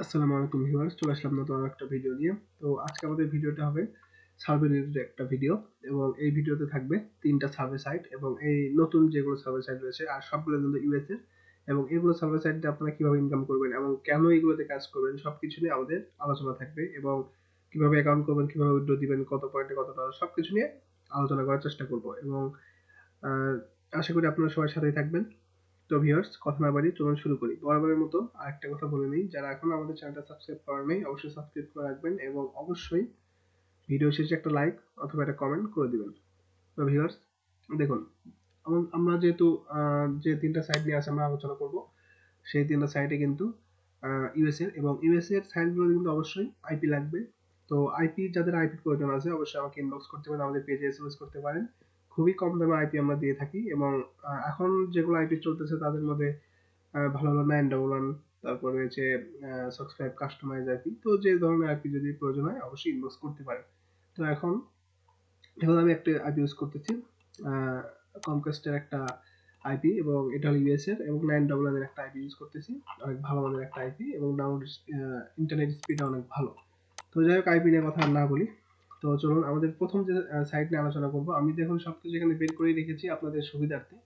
আসসালামু আলাইকুম ভিউয়ার্স, চলে আসলাম নতুন একটা ভিডিও নিয়ে। তো আজকে আমাদের ভিডিওটা হবে সার্ভে রিলেটেড একটা ভিডিও, এবং এই ভিডিওতে থাকবে 3টা সার্ভে সাইট এবং এই নতুন যেগুলো সার্ভে সাইট রয়েছে আর সবগুলো কিন্তু ইউএস এর, এবং এগুলো সার্ভে সাইট দিয়ে আপনারা কিভাবে ইনকাম করবেন এবং কেন এগুলোতে কাজ করবেন সবকিছু নিয়ে আমাদের আলোচনা থাকবে, এবং কিভাবে অ্যাকাউন্ট করবেন, কিভাবে উইথড্র দিবেন, কত পয়েন্টে কত ডলার, সবকিছু নিয়ে আলোচনা করার চেষ্টা করব। এবং আশা করি আপনারা সবাই সাথেই থাকবেন। তো ভিউয়ার্স, কথা না বাড়িয়ে চলুন শুরু করি। বরাবরের মতো আরেকটা কথা বলে নিই, যারা এখন আমাদের চ্যানেলটা সাবস্ক্রাইব করেন নাই অবশ্যই সাবস্ক্রাইব করে রাখবেন এবং অবশ্যই ভিডিও শেষে একটা লাইক অথবা একটা কমেন্ট করে দিবেন। তো ভিউয়ার্স, দেখুন, আমরা যেহেতু যে 3টা সাইট নিয়ে আজ আমরা আলোচনা করব, সেই 3টা সাইটে কিন্তু ইউএস এর, এবং ইউএস এর সাইটগুলো কিন্তু অবশ্যই আইপি লাগবে। তো আইপি, যাদের আইপি প্রয়োজন আছে অবশ্যই আমাকে ইনবক্স করতে পারেন, আমাদের পেজে এসএমএস করতে পারেন। খুবই কম দামে আইপি আমরা দিয়ে থাকি, এবং এখন যেগুলো আইপি চলতেছে তাদের মধ্যে ভালো ভালো 911, তারপর রয়েছে সাবস্ক্রাইব কাস্টমাইজ আইপি। তো যে ধরনের আইপি যদি প্রয়োজন হয় অবশ্যই ইনবক্স করতে পারেন। তো এখন এখন আমি একটা আইপি ইউজ করতেছি, কমকাস্টের একটা আইপি, এবং এটা হলো ইউএস এর, এবং 911 এর একটা আইপি ইউজ করতেছি। অনেক ভালো মানের একটা আইপি, এবং ডাউনলোড ইন্টারনেট স্পিড অনেক ভালো। তো যাই হোক, আইপি নিয়ে কথা আর না বলি। তো চলুন আমাদের প্রথম যে সাইট নিয়ে আলোচনা করব। আমি দেখুন সবকিছু এখানে বের করে রেখেছি আপনাদের সুবিধার্থে,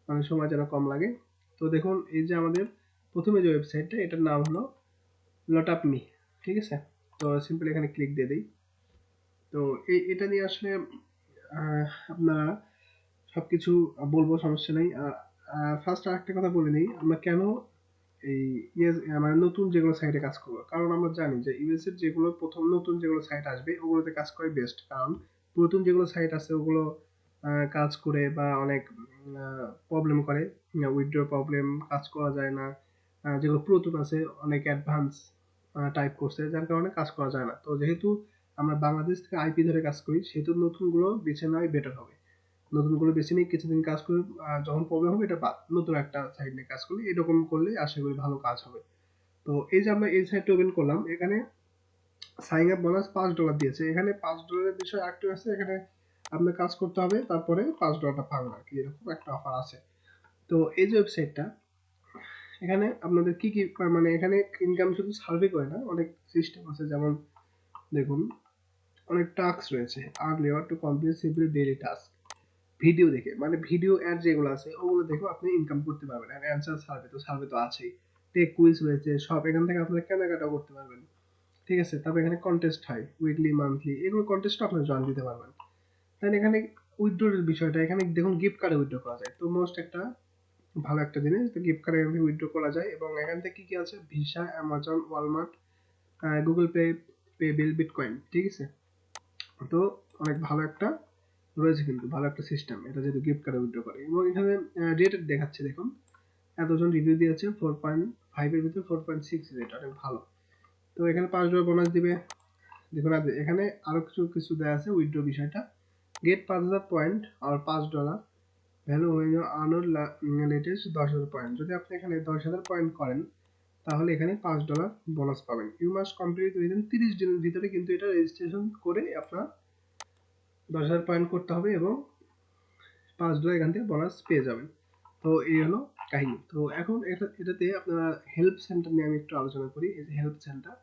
মানে সময় যেন কম লাগে। তো দেখুন, এই যে আমাদের প্রথমে যে ওয়েবসাইটটা, এটার নাম হলো লটআপমি। ঠিক আছে, তো সিম্পলি এখানে ক্লিক দিয়ে দিই। তো এটা নিয়ে আসলে আপনারা সবকিছু বলবো, সমস্যা নেই। আর ফার্স্ট আরেকটা কথা বলে নিই, আমরা কেন এই ইয়েস মানে নতুন যেগুলো সাইটে কাজ করবো। কারণ আমরা জানি যে ইউএস এর যেগুলো প্রথম নতুন যেগুলো সাইট আসবে ওগুলোতে কাজ করে বেস্ট। কারণ নতুন যেগুলো সাইট আছে ওগুলো কাজ করে বা অনেক প্রবলেম করে, উইথড্র প্রবলেম, কাজ করা যায় না। যেগুলো পুরাতন আছে অনেক অ্যাডভান্স টাইপ করছে, যার কারণে কাজ করা যায় না। তো যেহেতু আমরা বাংলাদেশ থেকে আইপি ধরে কাজ করি, সেহেতু নতুনগুলো বেছে নেওয়াই বেটার হবে। নতুনগুলো বেছে নিয়ে কিছুদিন কাজ করে যখন প্রবলেম হবে এটা বাদ, নতুন একটা সাইট নিয়ে কাজ করলে, এরকম করলে আশা করি ভালো কাজ হবে। তো এই যে আমরা এই সাইটটা ওপেন করলাম, এখানে সাইন আপ বোনাস $5 দিয়েছে। এখানে $5 বিষয় আরেকটু আছে, এখানে আপনার কাজ করতে হবে, তারপরে $5 পাবেন আর কি, এরকম একটা অফার আছে। তো এই যে ওয়েবসাইটটা, এখানে আপনাদের কি কি মানে এখানে ইনকাম শুধু সার্ভে করে না, অনেক সিস্টেম আছে। যেমন দেখুন, অনেক টাস্ক রয়েছে। Earn layer to complete simply daily task. Video দেখে, মানে ভিডিও অ্যাড যেগুলো আছে ওগুলো দেখে আপনি ইনকাম করতে পারবেন। আর অ্যান্সার সার্ভে, তো সার্ভে তো আছেই। টেক কুইজ রয়েছে, সব এখান থেকে আপনারা কেনাকাটাও করতে পারবেন। ঠিক আছে, তারপর এখানে কন্টেস্ট হয় উইকলি, মান্থলি, এগুলো কন্টেস্টও আপনি জয়েন দিতে পারবেন। দেন এখানে উইথড্রোর বিষয়টা, এখানে দেখুন গিফট কার্ডে উইথড্র করা যায়। তো মোস্ট একটা ভালো একটা জিনিস, তো গিফট কার্ডে এখান থেকে উইথড্র করা যায়। এবং এখান থেকে কি কি আছে, visa, Amazon, Walmart, Google pay, payable, bitcoin. ঠিক আছে, তো অনেক ভালো একটা রয়েছে, কিন্তু ভালো একটা সিস্টেম এটা, যেহেতু গিফট কার্ডে উইথড্র করে। এবং এখানে রেটেড দেখাচ্ছে, দেখুন এতজন রিভিউ দিয়েছে, 4.5 এর ভিতরে 4.6 রেট, অনেক ভালো। তো এখানে $5 বোনাস দিবে। দেখুন এখানে আরো কিছু কিছু দেওয়া আছে উইথড্র বিষয়টা। গেট 5,000 পয়েন্ট আর $5 ভ্যালু হয়ে যাবে আনোর লেটেস্ট 10,000 পয়েন্ট। যদি আপনি এখানে 10,000 পয়েন্ট করেন তাহলে এখানে $5 বোনাস পাবেন। ইউ মাস্ট কমপ্লিট উইদিন 30 দিনের ভিতরে, কিন্তু এটা রেজিস্ট্রেশন করে আপনার 10,000 পয়েন্ট করতে হবে, এবং $5 এখান থেকে বোনাস পেয়ে যাবেন। তো এই হলো কাহিনী। তো এখন এটাতে আপনারা হেল্প সেন্টার নিয়ে আমি একটু আলোচনা করি। এই যে হেল্প সেন্টার,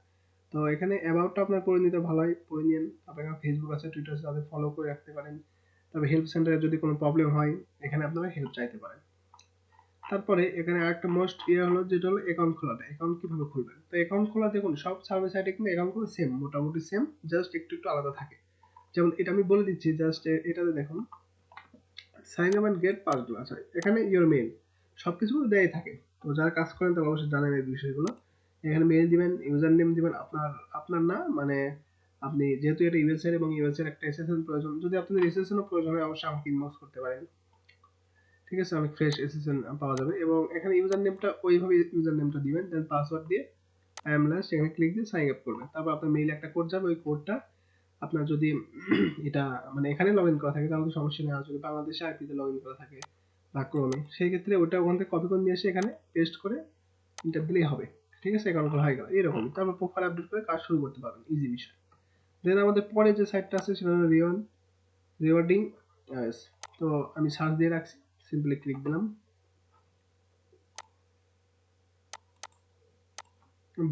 তো এখানে অ্যাবাউটটা আপনার করে নিতে ভালো হয়, করে নিন। আপনার ফেসবুক আছে, টুইটার আছে, তাদের ফলো করে রাখতে পারেন। তবে হেল্প সেন্টারে যদি কোনো প্রবলেম হয় এখানে আপনারা হেল্প চাইতে পারেন। তারপরে এখানে আরেকটা মোস্ট হলো, যেটা হলো অ্যাকাউন্ট খোলাটা। অ্যাকাউন্ট কিভাবে খুলবেন? তো অ্যাকাউন্ট খোলা, দেখুন সব সার্ভিস সাইটে কিন্তু অ্যাকাউন্ট খোলা সেম, মোটামুটি সেম, জাস্ট একটু একটু আলাদা থাকে। যেমন এটা আমি বলে দিচ্ছি, জাস্ট এটাতে দেখুন সাইন আপ এন্ড গেট $5। আচ্ছা, এখানে ইওর মেইল সবকিছু দেয়াই থাকে। তো যারা কাজ করেন তারা অবশ্যই জানেন এই বিষয়গুলো। এখানে মেইল দিবেন, ইউজার নেম দিবেন, আপনার আপনার না, মানে আপনি যেহেতু এটা ইউএস এর, এবং ইউএস এর একটা এসএসএন প্রয়োজন, যদি আপনাদের এসএসএন এর প্রয়োজন হয় অবশ্যই আমাকে ইনবক্স করতে পারেন। ঠিক আছে, অনেক ফ্রেশ এসএসএন পাওয়া যাবে। এবং এখানে ইউজার নেমটা ওইভাবে ইউজার নেমটা দিবেন, দেন পাসওয়ার্ড দিয়ে আই এম লাস্ট এখানে ক্লিক দিয়ে সাইন আপ করবেন। তারপর আপনার মেইলে একটা কোড যাবে, ওই কোডটা আপনার যদি এটা মানে এখানে লগ ইন করা থাকে তাহলে তো সমস্যা নেই। আর যদি বাংলাদেশে আইপিতে লগ ইন করা থাকে বা ক্রোমে, সেই ক্ষেত্রে ওটা ওখান থেকে কপি করে নিয়ে এসে এখানে পেস্ট করে ইন্টার দিলেই হবে। ঠিক আছে, অ্যাকাউন্ট করা হয়ে গেল এরকমই। তারপর প্রোফাইল আপডেট করে কাজ শুরু করতে পারবেন, ইজি বিষয়। দেন আমাদের পরে যে সাইটটা আছে সেটা হলো রিওয়ার্ডিং। তো আমি সার্চ দিয়ে রাখছি, সিম্পলি ক্লিক দিলাম।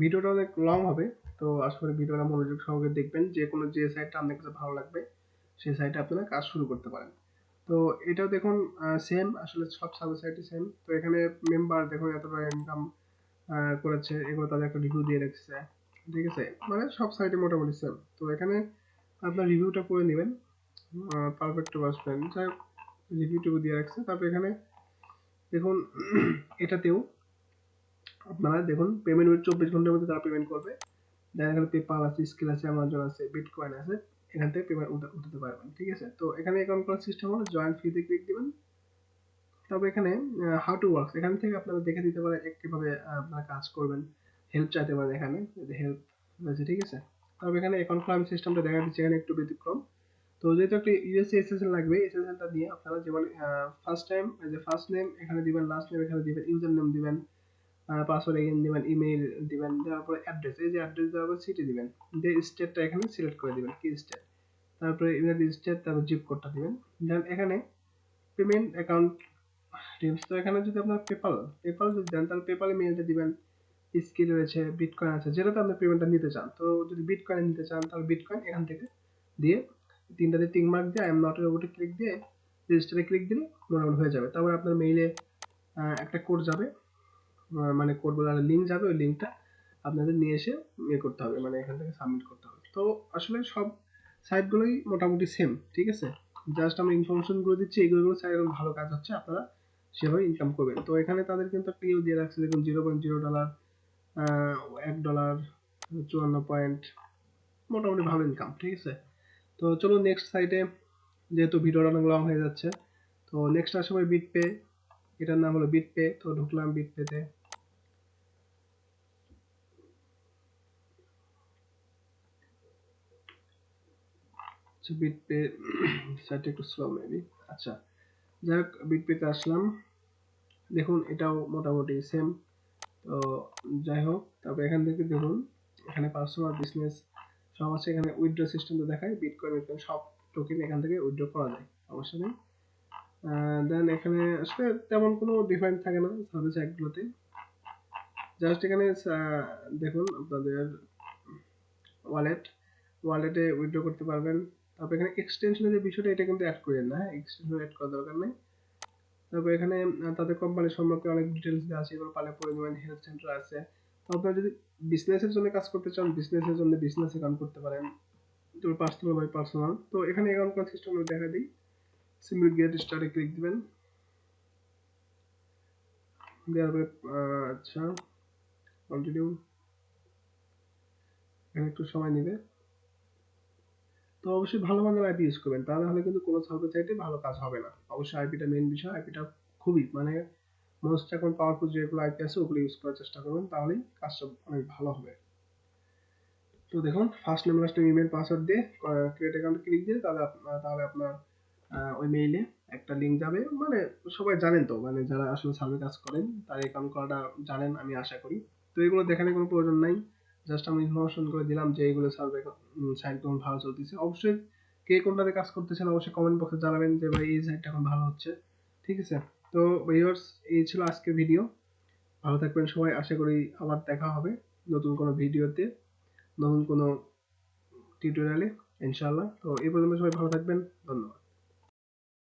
ভিডিওটা অনেক লং হবে, তো আশা করি ভিডিওটা মনোযোগ সহকারে দেখবেন। যে সাইটটা আপনার কাছে ভালো লাগবে সেই সাইটে আপনারা কাজ শুরু করতে পারেন। তো এটাও দেখুন সেম, আসলে সব সার্ভিস সাইটই সেম। তো এখানে মেম্বার দেখুন এত টাকা ইনকাম করেছে, এগুলো তাদের একটা রিভিউ দিয়ে রেখেছে, ঠিক আছে, মানে সব সাইটে মোটামুটি সেম। তো এখানে আপনার রিভিউটা করে নেবেন, পারফেক্ট ওয়ার্কসম্যান যাই হোক, রিভিউ টিভিউ দিয়ে রাখছে। তারপর এখানে দেখুন এটাতেও আপনারা দেখুন পেমেন্ট 24 ঘন্টার মধ্যে তারা পেমেন্ট করবে। দেন এখানে পেপাল আছে, স্কিল আছে, অ্যামাজন আছে, বিটকয়েন আছে, এখান থেকে পেমেন্ট উঠাতে পারবেন, ঠিক আছে। তো এখানে অ্যাকাউন্ট করার সিস্টেম হলো জয়েন ফ্রিতে ক্লিক দিবেন। তবে এখানে হাউ টু ওয়ার্ক এখান থেকে আপনারা দেখে দিতে পারেন কিভাবে আপনারা কাজ করবেন, হেল্প চাইতে পারেন এখানে, হেল্প আছে, ঠিক আছে। তবে এখানে অ্যাকাউন্ট খোলার সিস্টেমটা দেখা দিচ্ছে এখানে একটু ব্যতিক্রম। তো যেহেতু একটা ইউএসএ এসএসএন লাগবে, এসএসএনটা দিয়ে আপনারা যেমন ফার্স্ট নেম এখানে দিবেন, লাস্ট নেম এখানে দিবেন, ইউজার নেম দিবেন, পাসওয়ার্ড এগেইন দিবেন, ইমেইল দিবেন, তারপরে অ্যাড্রেস, এই যে অ্যাড্রেস দেওয়ার পর সিটি দিবেন, দিয়ে স্টেটটা এখানে সিলেক্ট করে দিবেন কি স্টেট, তারপরে ইউনাইটেড স্টেট, তারপর জিপ কোডটা দিবেন। দেন এখানে পেমেন্ট অ্যাকাউন্ট টিপস, তো এখানে যদি আপনার পেপাল যদি দেন তাহলে পেপালে মেইলটা দিবেন, স্কিল রয়েছে, বিটকয়েন আছে, যেটাতে আপনি পেমেন্টটা নিতে চান। তো যদি বিটকয়েন নিতে চান তাহলে বিটকয়েন এখান থেকে দিয়ে তিনটাতে টিক মার্ক দিয়ে আই এম নট এর উপরে ক্লিক দিয়ে রেজিস্টারে ক্লিক দিলে মোটামুটি হয়ে যাবে। তারপর আপনার মেইলে একটা কোড যাবে, মানে কোড বলে লিঙ্ক যাবে, ওই লিঙ্কটা আপনাদের নিয়ে এসে ইয়ে করতে হবে, মানে এখান থেকে সাবমিট করতে হবে। তো আসলে সব সাইটগুলোই মোটামুটি সেম, ঠিক আছে। জাস্ট আমরা ইনফরমেশন গুলো দিচ্ছি, এগুলো সাইট ভালো কাজ হচ্ছে, আপনারা সেভাবে ইনকাম করবেন। তো এখানে তাদের কিন্তু একটা ইউ দিয়ে রাখছে দেখুন, $0.0, $1, 54 পয়েন্ট, মোটামুটি ভালো ইনকাম, ঠিক আছে। তো চলো নেক্সট সাইটে, যেহেতু ভিডিওটা অনেক লং হয়ে যাচ্ছে, তো নেক্সট আসবে বিটপে, এটার নাম হলো বিটপে। তো ঢুকলাম বিটপেতে, বিটপে সাইটটা একটু স্লো মেবি। আচ্ছা, যাই হোক বিটপেতে আসলাম, দেখুন এটাও মোটামুটি সেম। তো যাই হোক, তারপর এখান থেকে দেখুন এখানে পার্সোনাল বিজনেস সব আছে, এখানে উইথড্র সিস্টেমটা দেখায়, বিটকয়েন সব টোকেন এখান থেকে উইথড্র করা যায়, সমস্যা নেই। দেন এখানে আসলে তেমন কোনো ডিফারেন্ট থাকে না সার্ভিস অ্যাপগুলোতে, জাস্ট এখানে দেখুন আপনাদের ওয়ালেটে উইথড্র করতে পারবেন। তারপর এখানে এক্সটেনশনের যে বিষয়টা, এটা কিন্তু অ্যাড করেন না, হ্যাঁ, এক্সটেনশন অ্যাড করার দরকার নেই। তারপর এখানে তাদের কোম্পানির সম্পর্কে অনেক ডিটেলস দেওয়া আছে, এগুলো পালে পড়ে নেবেন। হেলথ সেন্টার আছে। তো আপনারা যদি বিজনেসের জন্য কাজ করতে চান, বিজনেসের জন্য বিজনেস অ্যাকাউন্ট করতে পারেন, তো পার্সোনাল বাই পার্সোনাল। তো এখানে অ্যাকাউন্ট করার সিস্টেম দেখা দিই, সিম্পল গেট স্টার্টে ক্লিক দিবেন, দেওয়ার পরে আচ্ছা কন্টিনিউ, এখানে একটু সময় নেবে। তো অবশ্যই ভালো মানের আইপি ইউজ করবেন, তা না হলে কিন্তু কোনো সার্ভার সাইটে ভালো কাজ হবে না। অবশ্যই আইপিটা মেইন বিষয়, আইপিটা খুবই মানে মোস্ট এখন পাওয়ারফুল যেগুলো আইপি আছে ওগুলো ইউজ করার চেষ্টা করবেন, তাহলেই কাজটা অনেক ভালো হবে। তো দেখুন first name last name email password দিয়ে ক্রিয়েট অ্যাকাউন্টে ক্লিক দিয়ে তাহলে আপনার ওই মেইলে একটা লিঙ্ক যাবে, মানে সবাই জানেন তো, মানে যারা আসলে সার্ভে কাজ করেন তারা অ্যাকাউন্ট করাটা জানেন আমি আশা করি। তো এগুলো দেখানোর কোনো প্রয়োজন নাই, জাস্ট আমি ইনফরমেশন করে দিলাম যে এইগুলো সার্ভে সাইট কোন ভালো চলতেছে। অবশ্যই কে কোনটাতে কাজ করতেছেন অবশ্যই কমেন্ট বক্সে জানাবেন যে ভাই এই সাইটটা এখন ভালো হচ্ছে, ঠিক আছে। তো ভিউয়ার্স, এই ছিল আজকের ভিডিও। ভালো থাকবেন সবাই, আশা করি আবার দেখা হবে নতুন কোনো ভিডিওতে, নতুন কোনো টিউটোরিয়ালে ইনশাআল্লাহ। তো এই পর্যন্ত সবাই ভালো থাকবেন, ধন্যবাদ।